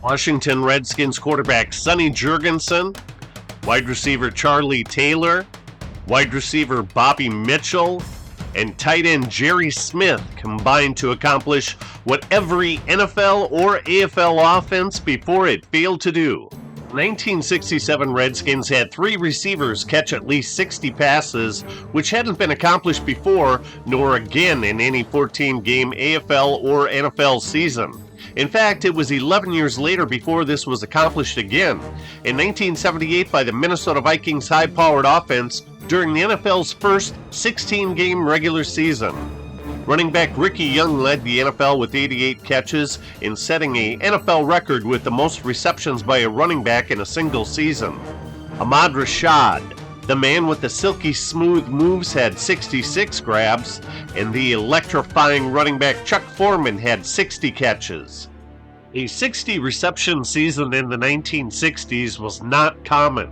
Washington Redskins quarterback Sonny Jurgensson, wide receiver Charlie Taylor, wide receiver Bobby Mitchell, and tight end Jerry Smith combined to accomplish what every NFL or AFL offense before it failed to do. 1967 Redskins had 3 receivers catch at least 60 passes, which hadn't been accomplished before, nor again in any 14-game AFL or NFL season. In fact, it was 11 years later before this was accomplished again, in 1978 by the Minnesota Vikings high-powered offense during the NFL's first 16-game regular season. Running back Ricky Young led the NFL with 88 catches in setting a NFL record with the most receptions by a running back in a single season. Ahmad Rashad, the man with the silky smooth moves, had 66 grabs, and the electrifying running back Chuck Foreman had 60 catches. A 60-reception season in the 1960s was not common.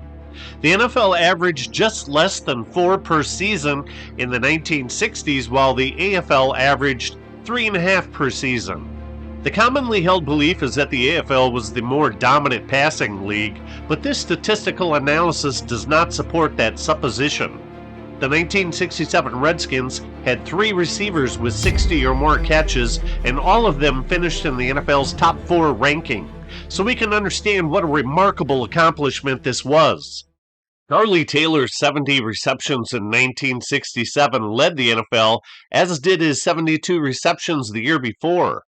The NFL averaged just less than 4 per season in the 1960s, while the AFL averaged 3.5 per season. The commonly held belief is that the AFL was the more dominant passing league, but this statistical analysis does not support that supposition. The 1967 Redskins had 3 receivers with 60 or more catches, and all of them finished in the NFL's top 4 ranking, so we can understand what a remarkable accomplishment this was. Charlie Taylor's 70 receptions in 1967 led the NFL, as did his 72 receptions the year before.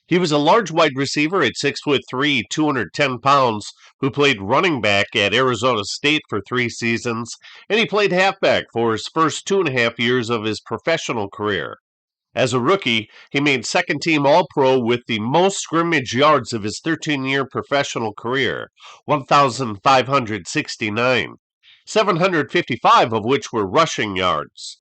He was a large wide receiver at 6'3", 210 pounds, who played running back at Arizona State for 3 seasons, and he played halfback for his first 2.5 years of his professional career. As a rookie, he made second-team All-Pro with the most scrimmage yards of his 13-year professional career, 1,569. 755 of which were rushing yards.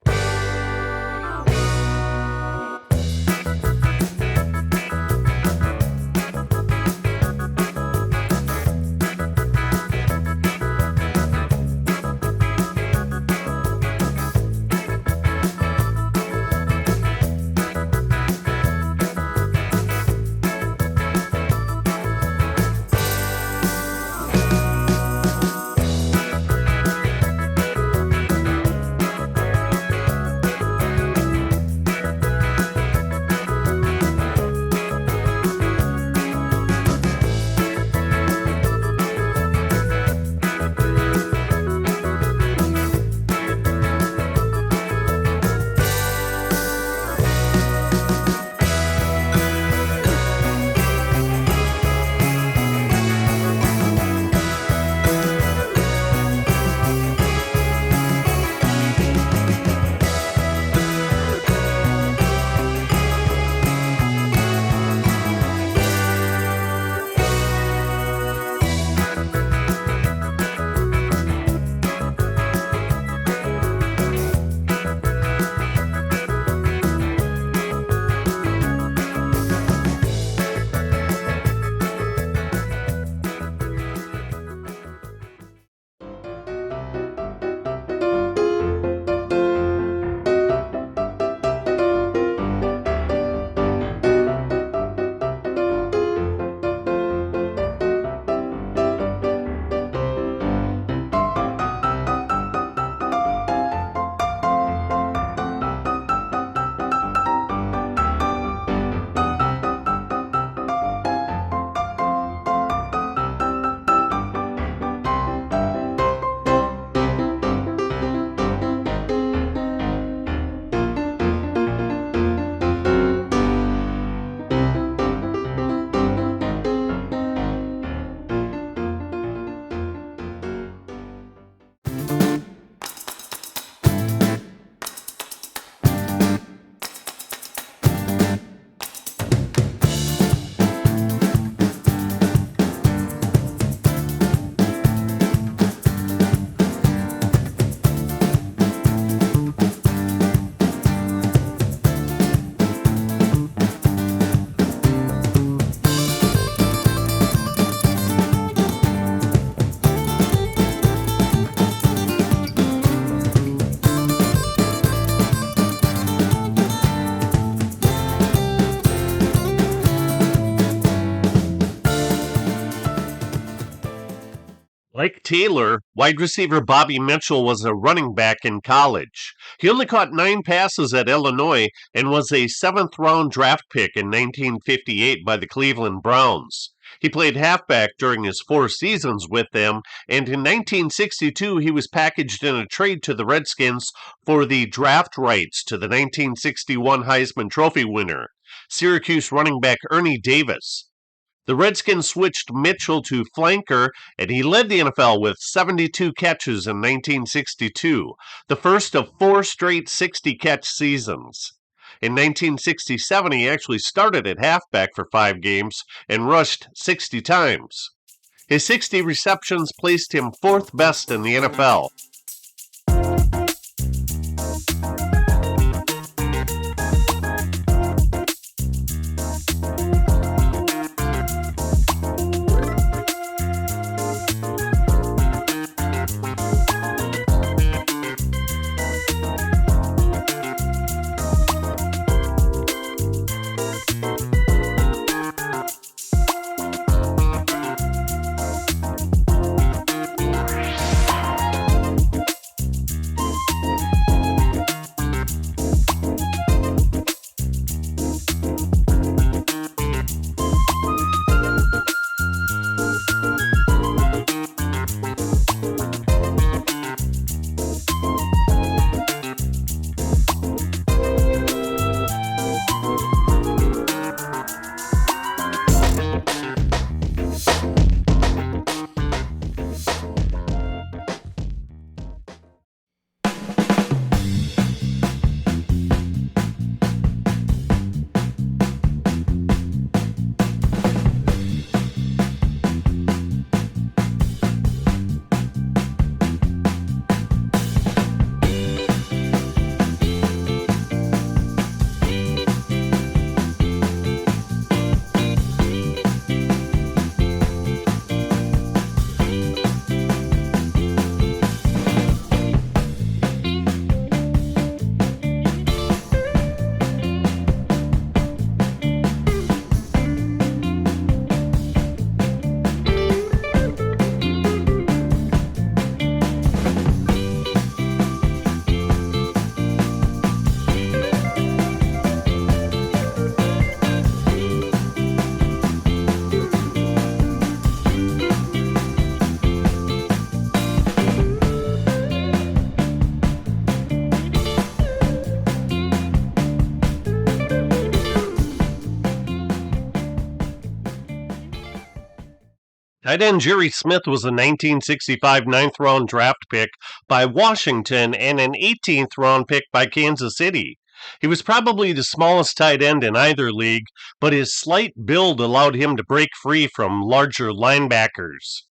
Like Taylor, wide receiver Bobby Mitchell was a running back in college. He only caught 9 passes at Illinois and was a 7th-round draft pick in 1958 by the Cleveland Browns. He played halfback during his 4 seasons with them, and in 1962 he was packaged in a trade to the Redskins for the draft rights to the 1961 Heisman Trophy winner, Syracuse running back Ernie Davis. The Redskins switched Mitchell to flanker, and he led the NFL with 72 catches in 1962, the first of 4 straight 60-catch seasons. In 1967, he actually started at halfback for 5 games and rushed 60 times. His 60 receptions placed him 4th best in the NFL. Tight end Jerry Smith was a 1965 9th-round draft pick by Washington and an 18th-round pick by Kansas City. He was probably the smallest tight end in either league, but his slight build allowed him to break free from larger linebackers.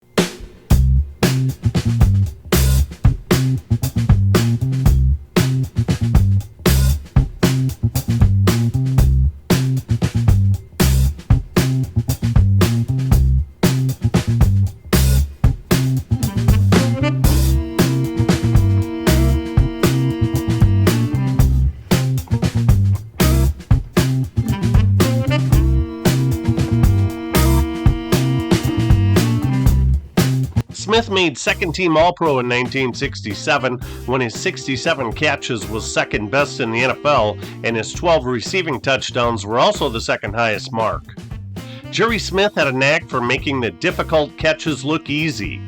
Smith made second-team All-Pro in 1967 when his 67 catches was second best in the NFL, and his 12 receiving touchdowns were also the second highest mark. Jerry Smith had a knack for making the difficult catches look easy.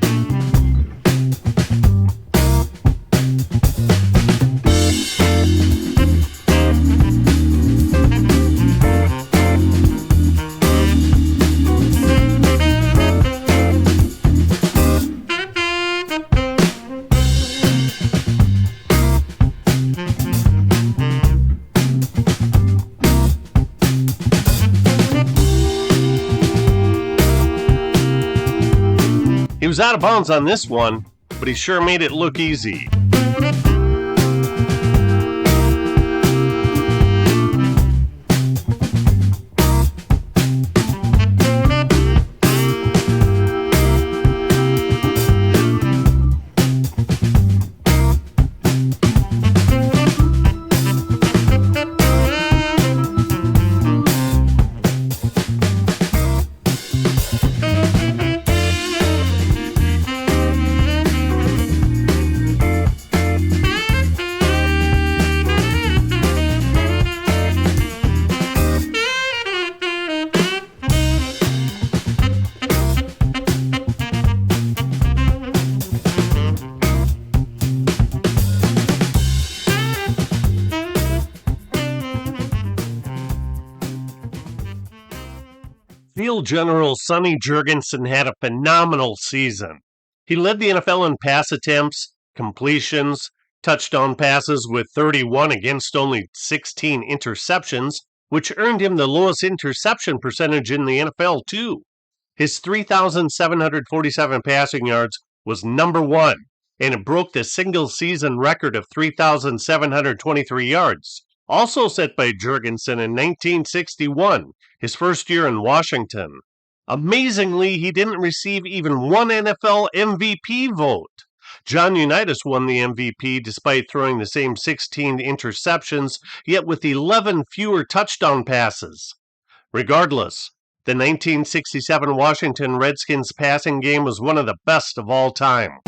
He was out of bounds on this one, but he sure made it look easy. Field General Sonny Jurgensson had a phenomenal season. He led the NFL in pass attempts, completions, touchdown passes with 31 against only 16 interceptions, which earned him the lowest interception percentage in the NFL, too. His 3,747 passing yards was number one, and it broke the single-season record of 3,723 yards, also set by Jurgensen in 1961, his first year in Washington. Amazingly, he didn't receive even one NFL MVP vote. John Unitas won the MVP despite throwing the same 16 interceptions, yet with 11 fewer touchdown passes. Regardless, the 1967 Washington Redskins passing game was one of the best of all time.